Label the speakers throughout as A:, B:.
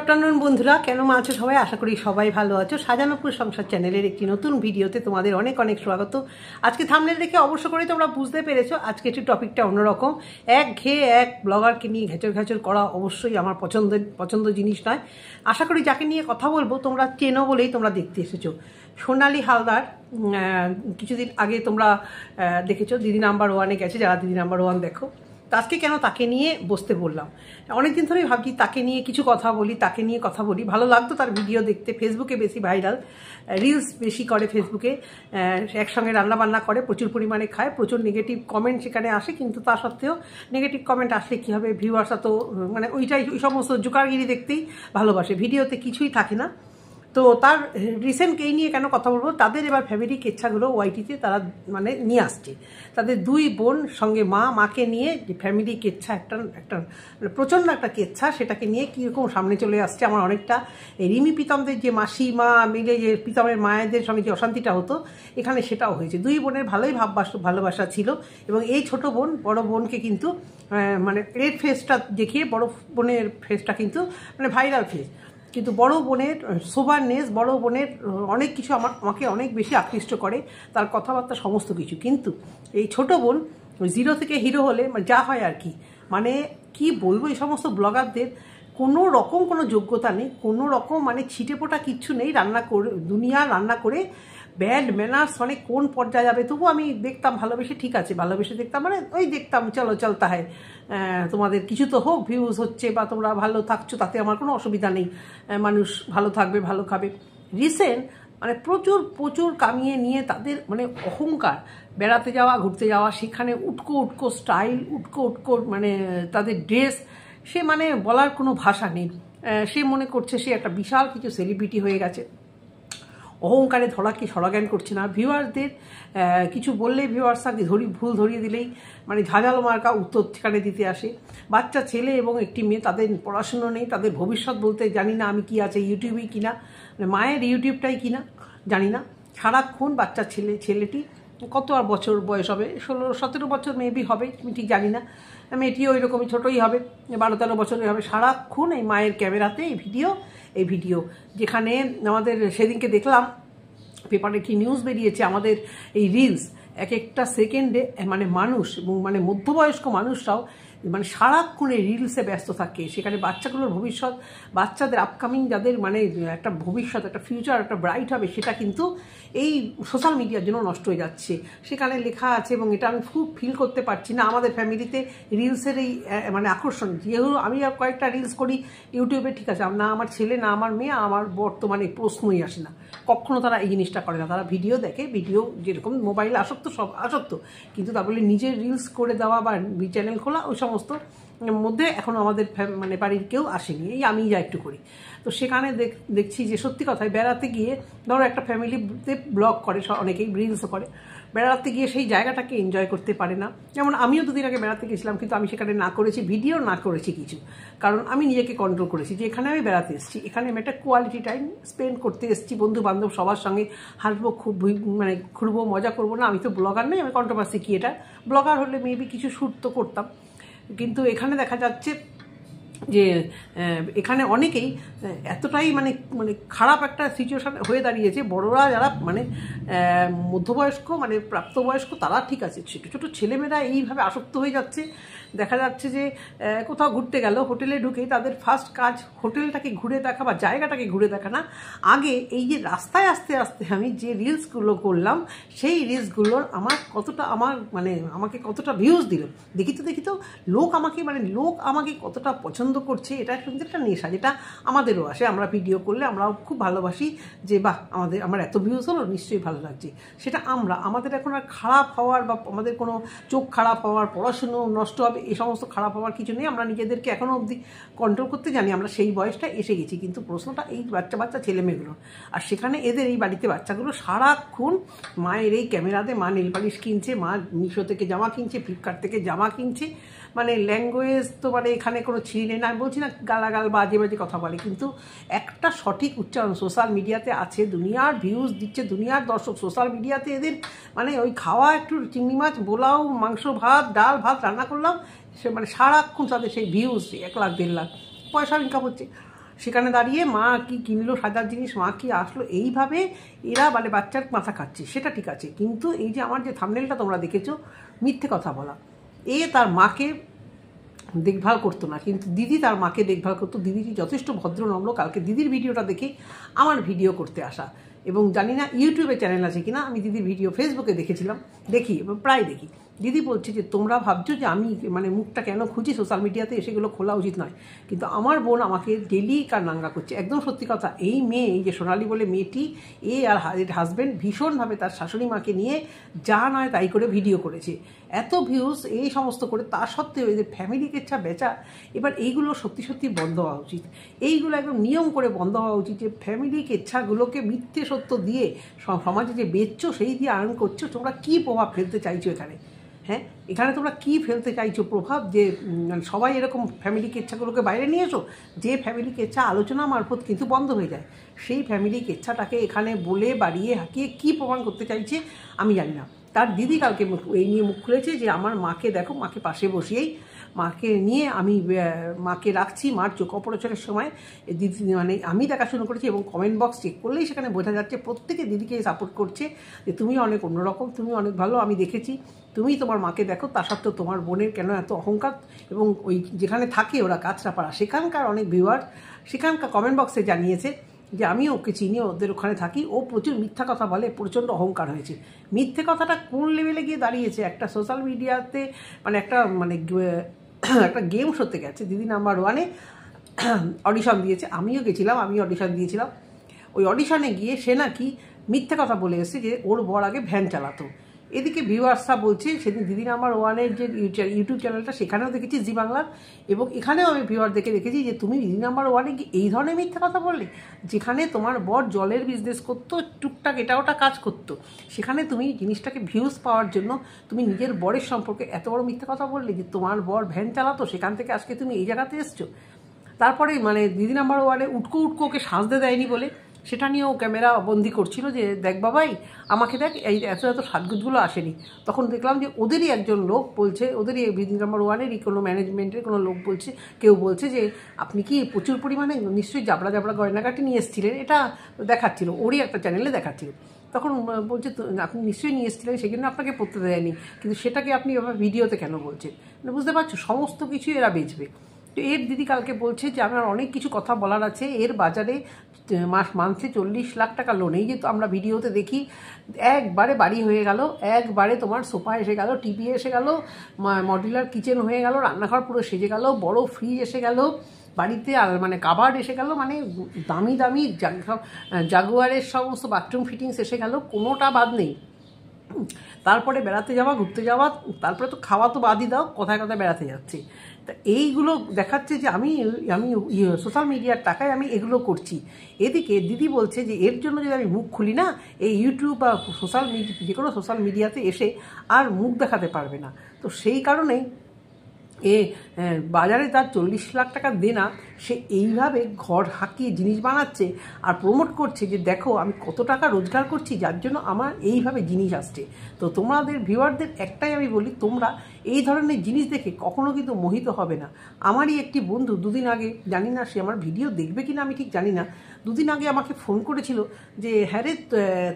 A: Afternoon বন্ধুরা, কেমন আছো সবাই? আশা করি সবাই ভালো আছো। সাজানোপুর সংসার চ্যানেলের একটি নতুন ভিডিওতে তোমাদের অনেক অনেক স্বাগত। আজকে থাম্বনেল দেখে অবশ্য করে তোমরা বুঝতে পেরেছো আজকে একটু টপিকটা অন্যরকম। এক ব্লগারকে নিয়ে ঘেচর করা অবশ্যই আমার পছন্দ জিনিস নয়। আশা করি যাকে নিয়ে কথা বলবো তোমরা চেনো বলেই তোমরা দেখতে এসেছো। সোনালি হালদার কিছুদিন আগে তোমরা দেখেছো দিদি নাম্বার 1-এ গেছে, যারা দিদি নাম্বার 1 দেখো। আজকে কেন তাকে নিয়ে বসতে বললাম, অনেকদিন ধরেই ভাবছি তাকে নিয়ে কিছু কথা বলি। ভালো লাগতো তার ভিডিও দেখতে। ফেসবুকে বেশি ভাইরাল, রিলস বেশি করে ফেসবুকে, একসঙ্গে রান্নাবান্না করে, প্রচুর পরিমাণে খায়, প্রচুর নেগেটিভ কমেন্ট সেখানে আসে। কিন্তু তা সত্ত্বেও নেগেটিভ কমেন্ট আসলে কী হবে, ভিউয়ার্সরা তো মানে ওই সমস্ত জোকারগিরি দেখতেই ভালোবাসে, ভিডিওতে কিছুই থাকে না। তো তার রিসেন্ট এই নিয়ে কেন কথা বলবো, তাদের এবার ফ্যামিলি কেচ্ছাগুলো ওয়াইটিতে তারা মানে নিয়ে আসছে। তাদের 2 বোন সঙ্গে মাকে নিয়ে যে ফ্যামিলি কেচ্ছা একটা প্রচণ্ড একটা কেচ্ছা, সেটাকে নিয়ে কীরকম সামনে চলে আসছে। আমার অনেকটা রিমি প্রীতমদের যে মাসি মা মিলে যে প্রীতমের মায়েদের সঙ্গে যে অশান্তিটা হতো, এখানে সেটাও হয়েছে। 2 বোনের ভালোই ভালোবাসা ছিল এবং এই ছোট বোন বড় বোনকে কিন্তু মানে রেড ফেসটা দেখিয়ে বড় বোনের ফেসটা কিন্তু মানে ভাইরাল ফেস, কিন্তু বড় বোনের সোভারনেস, বড় বোনের অনেক কিছু আমাকে অনেক বেশি আকৃষ্ট করে, তার কথাবার্তা সমস্ত কিছু। কিন্তু এই ছোট বোন 0 থেকে হিরো হলে যা হয় আর কি, মানে কি বলবো, এই সমস্ত ব্লগারদের কোনো রকম কোনো যোগ্যতা নেই, কোনো রকম মানে ছিটেপোটা কিচ্ছু নেই। রান্না করে ব্যাড ম্যানার্স মানে কোন পর্যায়ে যাবে। তবু আমি দেখতাম ভালোবেসে, ঠিক আছে ভালোবেসে দেখতাম, মানে ওই দেখতাম চলতা হয়, তোমাদের কিছু তো হোক, ভিউজ হচ্ছে বা তোমরা ভালো থাকছো, তাতে আমার কোনো অসুবিধা নেই, মানুষ ভালো থাকবে ভালো খাবে। রিসেন্ট মানে প্রচুর কামিয়ে নিয়ে তাদের মানে অহংকার, বেড়াতে যাওয়া ঘুরতে যাওয়া, সেখানে উটকো স্টাইল, উটকো মানে তাদের ড্রেস, সে মানে বলার কোনো ভাষা নেই। সে মনে করছে সে একটা বিশাল কিছু সেলিব্রিটি হয়ে গেছে, অহংকারে ধরাকে সরাজ্ঞান করছে না। ভিউয়ার্সদের কিছু বললে ভিউয়ার্সরা ভুল ধরিয়ে দিলেই মানে ঝাঁঝালো মার্কা উত্তর সেখানে দিতে আসে। বাচ্চা ছেলে এবং একটি মেয়ে, তাদের পড়াশুনো নেই, তাদের ভবিষ্যৎ বলতে জানি না আমি কি আছে, ইউটিউবেই কিনা, মানে মায়ের ইউটিউবটাই কিনা জানি না। সারাক্ষণ বাচ্চা ছেলেটি কত আর বছর বয়স হবে, 16-17 বছর মেবি হবে, আমি ঠিক জানি না। মেয়েটিও ওই রকমই ছোটোই হবে, 12-13 বছরই হবে। সারাক্ষণ এই মায়ের ক্যামেরাতে এই ভিডিও যেখানে আমাদের সেদিনকে দেখলাম পেপারে কি নিউজ বেরিয়েছে, আমাদের এই রিলস এক একটা সেকেন্ডে মানে মানুষ এবং মানে মধ্যবয়স্ক মানুষরাও মানে সারাক্ষণ এই রিলসে ব্যস্ত থাকে। সেখানে বাচ্চাগুলোর ভবিষ্যৎ, বাচ্চাদের আপকামিং যাদের মানে একটা ভবিষ্যৎ, একটা ফিউচার, একটা ব্রাইট হবে, সেটা কিন্তু এই সোশ্যাল মিডিয়ার জন্য নষ্ট হয়ে যাচ্ছে। সেখানে লেখা আছে, এবং এটা আমি খুব ফিল করতে পারছি না আমাদের ফ্যামিলিতে রিলসের এই মানে আকর্ষণ। যেহেতু আমি কয়েকটা রিলস করি ইউটিউবে, ঠিক আছে, না আমার ছেলে না আমার মেয়ে, আমার বর্তমানে প্রশ্নই আসে না, কখনো তারা এই জিনিসটা করে না। তারা ভিডিও দেখে, ভিডিও যেরকম মোবাইলে সব আসক্ত, কিন্তু তা বলে নিজের রিলস করে দেওয়া বা চ্যানেল খোলা ওই সমস্ত মধ্যে এখনও আমাদের মানে বাড়ির কেউ আসেনি, এই আমি যা একটু করি। তো সেখানে দেখছি যে সত্যি কথায় বেড়াতে গিয়ে, ধরো একটা ফ্যামিলিতে ব্লগ করে, অনেকেই রিলসও করে, বেড়াতে গিয়ে সেই জায়গাটাকে এনজয় করতে পারে না। যেমন আমিও 2 দিন আগে বেড়াতে গেছিলাম, কিন্তু আমি সেখানে না করেছি ভিডিও, না করেছি কিছু, কারণ আমি নিজেকে কন্ট্রোল করেছি যে এখানে আমি বেড়াতে এসেছি, এখানে আমি একটা কোয়ালিটি টাইম স্পেন্ড করতে এসেছি, বন্ধু বান্ধব সবার সঙ্গে হাসবো, খুব মানে ঘুরবো, মজা করবো না। আমি তো ব্লগার নেই, আমি কন্ট্রোভার্সি কি, এটা ব্লগার হলে মেবি কিছু শ্যুট তো করতাম। কিন্তু এখানে দেখা যাচ্ছে যে এখানে অনেকেই এতটাই মানে খারাপ একটা সিচুয়েশান হয়ে দাঁড়িয়েছে। বড়রা যারা মানে মধ্যবয়স্ক মানে প্রাপ্তবয়স্ক, তারা ঠিক আছে, ছোটো ছেলেমেয়েরা এইভাবে আসক্ত হয়ে যাচ্ছে। দেখা যাচ্ছে যে কোথাও ঘুরতে গেল, হোটেলে ঢুকেই তাদের ফার্স্ট কাজ হোটেলটাকে ঘুরে দেখা বা জায়গাটাকে ঘুরে দেখা না, আগে এই যে রাস্তায় আস্তে আমি যে রিলসগুলো করলাম, সেই রিলসগুলোর আমাকে কতটা ভিউজ দিল, দেখি তো লোক আমাকে কতটা পছন্দ করছে। এটা কিন্তু একটা নেশা, যেটা আমাদেরও আসে। আমরা ভিডিও করলে আমরাও খুব ভালোবাসি যে বাহ, আমার এত ভিউজ হলো, নিশ্চয়ই ভালো লাগছে। সেটা আমাদের এখন আর খারাপ হওয়ার বা আমাদের কোনো চোখ খারাপ হওয়ার, পড়াশুনো নষ্ট হবে, এই সমস্ত খারাপ হওয়ার কিছু নেই। আমরা নিজেদেরকে এখনও অবধি কন্ট্রোল করতে জানি, আমরা সেই বয়সটা এসে গেছি। কিন্তু প্রশ্নটা এই বাচ্চা ছেলেমেয়েগুলো, আর সেখানে এদের এই বাড়িতে বাচ্চাগুলো সারাক্ষণ মায়ের এই ক্যামেরাতে, মা নেল পালিশ কিনছে, মা মিশো থেকে জামা কিনছে, ফ্লিপকার্ট থেকে জামা কিনছে, মানে ল্যাঙ্গুয়েজ তো মানে এখানে কোনো ছিঁড়ে না, আমি বলছি না গালাগাল বাজে কথা বলে, কিন্তু একটা সঠিক উচ্চারণ সোশ্যাল মিডিয়াতে আছে। দুনিয়ার ভিউজ দিচ্ছে, দুনিয়ার দর্শক সোশ্যাল মিডিয়াতে। এদের মানে ওই খাওয়া একটু চিংড়ি মাছ, পোলাও, মাংস, ভাত, ডাল ভাত রান্না করলাম, সে মানে সারাক্ষণ তাদের সেই ভিউজ 1 লাখ 1.5 লাখ পয়সা ইনকাম হচ্ছে। সেখানে দাঁড়িয়ে মা কি কিনলো সাজার জিনিস, মা কি আসলো, এইভাবে এরা মানে বাচ্চার মাথা খাচ্ছে, সেটা ঠিক আছে। কিন্তু এই যে আমার যে থাম্বনেলটা তোমরা দেখেছো, মিথ্যে কথা বলা, তার মাকে দেখভাল করতো না, কিন্তু দিদি তার মাকে দেখভাল করতো। দিদিটি যথেষ্ট ভদ্র নম্র। কালকে দিদির ভিডিওটা দেখে আমার ভিডিও করতে আসা, এবং জানি না ইউটিউবে চ্যানেল আছে কিনা, আমি দিদির ভিডিও ফেসবুকে দেখেছিলাম, দেখি এবং প্রায় দেখি। দিদি বলছে যে তোমরা ভাবছো যে আমি মানে মুখটা কেন খুঁজি সোশ্যাল মিডিয়াতে, সেগুলো খোলা উচিত নয়, কিন্তু আমার বোন আমাকে ডেলি নাঙ্গা করছে। একদম সত্যি কথা, এই মেয়ে, এই যে সোনালি বলে মেয়েটি, আর হাজব্যান্ড ভীষণভাবে তার শাশুড়ি মাকে নিয়ে যা নয় তাই করে ভিডিও করেছে, এত ভিউজ এই সমস্ত করে, তা সত্ত্বেও এদের ফ্যামিলি কেচ্ছা বেচা, এবার এইগুলো সত্যি সত্যি বন্ধ হওয়া উচিত। এইগুলো একদম নিয়ম করে বন্ধ হওয়া উচিত, যে ফ্যামিলি কেচ্ছাগুলোকে মিথ্যে সত্য দিয়ে সমাজে যে বেচছো, সেই দিয়ে আর্ন করছো, তোমরা কী প্রভাব ফেলতে চাইছো এখানে? হ্যাঁ, এখানে তোমরা কী ফেলতে চাইছো প্রভাব, যে সবাই এরকম ফ্যামিলি কেচ্ছাগুলোকে বাইরে নিয়ে এসো, যে ফ্যামিলি কেচ্ছা আলোচনা মারফত কিন্তু বন্ধ হয়ে যায়, সেই ফ্যামিলি কেচ্ছাটাকে এখানে বলে বাড়িয়ে হাঁকিয়ে কী প্রমাণ করতে চাইছে আমি জানি না। তার দিদি কালকে এই নিয়ে মুখ খুলেছে যে আমার মাকে দেখো, মাকে পাশে বসিয়েই মাকে নিয়ে আমি মাকে রাখছি, মার চোখ অপারেশনের সময় দিদি মানে আমি দেখাশুনো করেছি, এবং কমেন্ট বক্স চেক করলেই সেখানে বোঝা যাচ্ছে প্রত্যেকে দিদিকে সাপোর্ট করছে যে তুমি অনেক অন্যরকম, তুমি অনেক ভালো, আমি দেখেছি, তুমি তোমার মাকে দেখো, তা সত্ত্বেও তোমার বোনের কেন এত অহংকার। এবং ওই যেখানে থাকে ওরা কাঁচরাপাড়া, সেখানকার অনেক ভিউয়ার সেখানকার কমেন্ট বক্সে জানিয়েছে যে আমিও ওকে চিনি, ওদের ওখানে থাকি, ও প্রচুর মিথ্যা কথা বলে, প্রচণ্ড অহংকার হয়েছে। মিথ্যে কথাটা কোন লেভেলে গিয়ে দাঁড়িয়েছে, একটা সোশ্যাল মিডিয়াতে মানে একটা একটা গেম হতে গেছে। দিদি নাম্বার 1-এ অডিশন দিয়েছে, আমিও গেছিলাম, আমি অডিশন দিয়েছিলাম। ওই অডিশনে গিয়ে সে নাকি মিথ্যে কথা বলে এসেছে যে ওর বর আগে ভ্যান চালাতো। এদিকে ভিউয়ার্সরা বলছে, সেদিন দিদি নাম্বার 1-এর যে ইউটিউব চ্যানেলটা, সেখানেও দেখেছি জি বাংলার, এবং এখানেও আমি ভিউয়ারদেরকে দেখেছি যে তুমি দিদি নাম্বার 1-এ গিয়ে এই ধরনের মিথ্যে কথা বললে, যেখানে তোমার বর জলের বিজনেস করতো, টুকটাক এটা ওটা কাজ করতো, সেখানে তুমি জিনিসটাকে ভিউজ পাওয়ার জন্য তুমি নিজের বরের সম্পর্কে এত বড় মিথ্যে কথা বললে, যে তোমার বর ভ্যান চালাতো, সেখান থেকে আজকে তুমি এই জায়গাতে এসছো। তারপরে মানে দিদি নাম্বার 1-এ উটকো ওকে সাজতে দেয়নি বলে সেটা নিয়েও ক্যামেরা বন্দি করছিল, যে দেখ বাবাই আমাকে দেখ, এই এত সাজগুজগুলো আসেনি। তখন দেখলাম যে ওদেরই একজন লোক বলছে, ওদেরই দিদি নাম্বার 1-এরই কোনো ম্যানেজমেন্টের কোনো লোক বলছে, কেউ বলছে যে আপনি কি প্রচুর পরিমাণে নিশ্চয়ই জাবড়া জাবড়া গয়নাগাটি নিয়ে এসেছিলেন, এটা দেখাচ্ছিল, ওরই একটা চ্যানেলে দেখাচ্ছিল। তখন বলছে আপনি নিশ্চয়ই নিয়ে এসেছিলেন, সেই জন্য আপনাকে পড়তে দেয়নি, কিন্তু সেটাকে আপনি এবার ভিডিওতে কেন বলছেন? বুঝতে পারছো, সমস্ত কিছুই এরা বেচবে। তো এর দিদি কালকে বলছে যে আমার অনেক কিছু কথা বলার আছে, এর বাজারে মান্থলি 40 লাখ টাকা লোন, এই যে তো আমরা ভিডিওতে দেখি একবারে বাড়ি হয়ে গেল, একবারে তোমার সোফা এসে গেল, টিভি এসে গেল, মডিউলার কিচেন হয়ে গেল, রান্নাঘর পুরো সেজে গেল, বড় ফ্রিজ এসে গেল বাড়িতে, আর মানে কাবার্ড এসে গেল, মানে দামি দামি জাগুয়ারের সমস্ত বাথরুম ফিটিংস এসে গেল, কোনোটা বাদ নেই। তারপরে বেড়াতে যাওয়া, ঘুরতে যাওয়া, তারপরে তো খাওয়া তো বাদই দাও, কোথায় কোথায় বেড়াতে যাচ্ছি। তা এইগুলো দেখাচ্ছে যে আমি সোশ্যাল মিডিয়ার টাকায় আমি এগুলো করছি। এদিকে দিদি বলছে যে এর জন্য যদি আমি মুখ খুলি না, এই ইউটিউব বা সোশ্যাল মিডিয়া, যে কোনো সোশ্যাল মিডিয়াতে এসে আর মুখ দেখাতে পারবে না। তো সেই কারণেই বাজারে তার 40 লাখ টাকা দেনা, সে এইভাবে ঘর হাঁকিয়ে জিনিস বানাচ্ছে আর প্রমোট করছে যে দেখো আমি কত টাকা রোজগার করছি, যার জন্য আমার এইভাবে জিনিস আসছে। তো তোমাদের ভিউয়ারদের একটাই আমি বলি, তোমরা এই ধরনের জিনিস দেখে কখনো কিন্তু মোহিত হবে না। আমারই একটি বন্ধু দুদিন আগে, জানি না সে আমার ভিডিও দেখবে কিনা আমি ঠিক জানি না, দুদিন আগে আমাকে ফোন করেছিল যে হ্যাঁ রে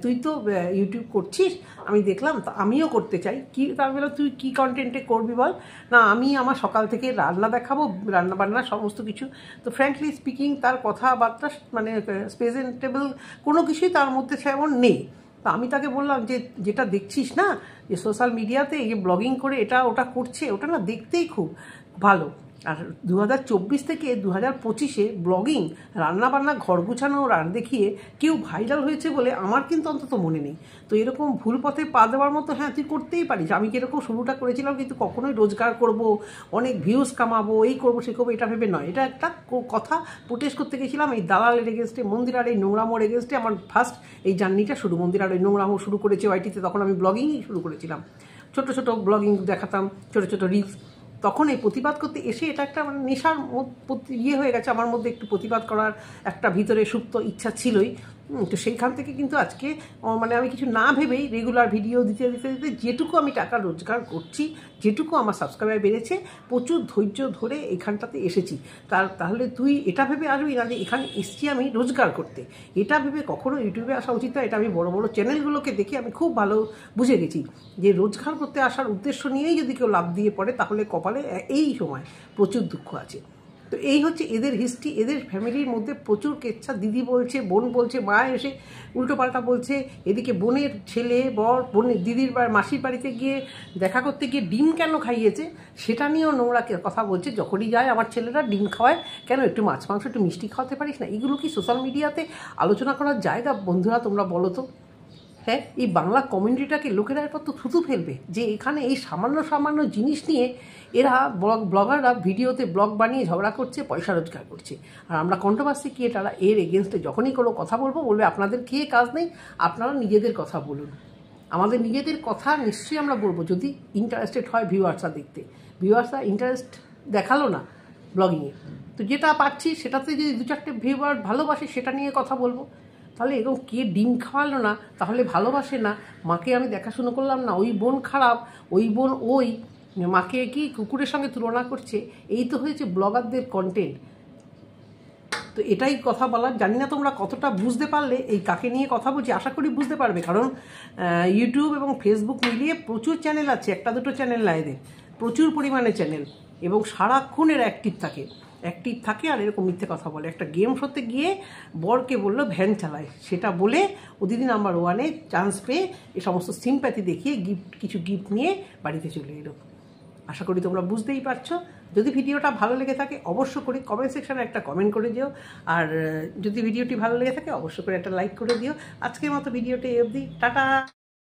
A: তুই তো ইউটিউব করছিস, আমি দেখলাম, তা আমিও করতে চাই। কি তার বলে তুই কী কন্টেন্টে করবি বল? না আমি আমার সকাল থেকে রান্না দেখাবো, রান্না বান্না সমস্ত কিছু। তো ফ্র্যাঙ্কলি স্পিকিং তার কথাবার্তা মানে প্রেজেন্টেবল কোনো কিছুই তার মধ্যে সেমন নেই। তো আমি তাকে বললাম যে যেটা দেখছিস না, যে সোশ্যাল মিডিয়াতে এই ব্লগিং করে এটা ওটা করছে, ওটা না দেখতেই খুব ভালো। আর 2024 থেকে 2025-এ ব্লগিং, রান্নাবান্না, ঘর গুছানো দেখিয়ে কেউ ভাইরাল হয়েছে বলে আমার কিন্তু অন্তত মনে নেই। তো এরকম ভুল পথে পা দেওয়ার মতো হ্যাঁ তুই করতেই পারিস। আমি কীরকম শুরুটা করেছিলাম, কিন্তু কখনোই রোজগার করব, অনেক ভিউজ কামাবো, এই করবো সে করবো, এটা ভেবে নয়। এটা একটা কথা প্রোটেস্ট করতে গেছিলাম এই দালালের এগেনস্টে, মন্দিরার এই নোংরামোর এগেনস্টে। আমার ফার্স্ট এই জার্নিটা শুরু, মন্দিরার এই নোংরামো শুরু করেছে ওয়াইটিতে, তখন আমি ব্লগিংই শুরু করেছিলাম, ছোট ছোট ব্লগিং দেখাতাম, ছোট ছোট রিলস। তখন এই প্রতিবাদ করতে এসে এটা একটা মানে নেশার হয়ে গেছে আমার মধ্যে, একটু প্রতিবাদ করার একটা ভিতরে সুপ্ত ইচ্ছা ছিলই। তো সেইখান থেকে কিন্তু আজকে মানে আমি কিছু না ভেবেই রেগুলার ভিডিও দিতে দিতে দিতে যেটুকু আমি টাকা রোজগার করছি, যেটুকু আমার সাবস্ক্রাইবার বেড়েছে, প্রচুর ধৈর্য ধরে এখানটাতে এসেছি। তাহলে তুই এটা ভেবে আসবি না যে এখানে এসছি আমি রোজগার করতে, এটা ভেবে কখনো ইউটিউবে আসা উচিত না। এটা আমি বড় বড় চ্যানেলগুলোকে দেখে আমি খুব ভালো বুঝে গেছি যে রোজগার করতে আসার উদ্দেশ্য নিয়েই যদি কেউ লাভ দিয়ে পড়ে তাহলে কপালে এই সময় প্রচুর দুঃখ আছে। তো এই হচ্ছে এদের হিস্ট্রি। এদের ফ্যামিলির মধ্যে প্রচুর কেচ্ছা, দিদি বলছে, বোন বলছে, মা এসে উল্টোপাল্টা বলছে, এদিকে বোনের ছেলে বোনের দিদির মাসির বাড়িতে গিয়ে দেখা করতে গিয়ে ডিম কেন খাইয়েছে সেটা নিয়েও নোংরা কথা বলছে। যখনই যায় আমার ছেলেরা ডিম খাওয়ায়, কেন একটু মাছ মাংস একটু মিষ্টি খাওয়াতে পারিস না? এগুলো কি সোশ্যাল মিডিয়াতে আলোচনা করার জায়গা? বন্ধুরা তোমরা বলো তো। হ্যাঁ, এই বাংলা কমিউনিটিটাকে লোকেরা এরপর তো থুতু ফেলবে যে এখানে এই সামান্য সামান্য জিনিস নিয়ে এরা ব্লগাররা ভিডিওতে ব্লগ বানিয়ে ঝগড়া করছে, পয়সা রোজগার করছে। আর আমরা কন্ট্রোভার্সি ক্রিয়েটাররা এর এগেনস্টে যখনই কোনো কথা বলবে আপনাদের কে কাজ নেই, আপনারা নিজেদের কথা বলুন। আমাদের নিজেদের কথা নিশ্চয়ই আমরা বলবো যদি ইন্টারেস্টেড হয় ভিউয়ার্সরা দেখতে। ভিউয়ার্সরা ইন্টারেস্ট দেখালো না ব্লগিংয়ে, তো যেটা পাচ্ছি সেটাতে যদি 2-4টে ভিউয়ার ভালোবাসে সেটা নিয়ে কথা বলবো। তাহলে এরকম কে ডিম খাওয়ালো না তাহলে ভালোবাসে না, মাকে আমি দেখাশুনো করলাম না, ওই বোন খারাপ, ওই বোন মাকে কি কুকুরের সঙ্গে তুলনা করছে, এই তো হয়েছে ব্লগারদের কন্টেন্ট। তো এটাই কথা বলার। জানি না তোমরা কতটা বুঝতে পারলে এই কাকে নিয়ে কথা বলছি, আশা করি বুঝতে পারবে। কারণ ইউটিউব এবং ফেসবুক মিলিয়ে প্রচুর চ্যানেল আছে, 1-2টো চ্যানেল না এদের, প্রচুর পরিমাণে চ্যানেল, এবং সারাক্ষণ এরা অ্যাক্টিভ থাকে আর এরকম মিথ্যে কথা বলে। একটা গেম শোতে গিয়ে বরকে বললো ভ্যান চালায়, সেটা বলে ও দিদি নাম্বার 1-এ চান্স পেয়ে এই সমস্ত সিম্প্যাথি দেখিয়ে কিছু গিফট নিয়ে বাড়িতে চলে এলো। আশা করি তোমরা বুঝতেই পারছো। যদি ভিডিওটা ভালো লেগে থাকে অবশ্য করে কমেন্ট সেকশনে একটা কমেন্ট করে দিও, আর যদি ভিডিওটি ভালো লেগে থাকে অবশ্য করে একটা লাইক করে দিও। আজকের মতো ভিডিওটা এই অবধি, টাটা।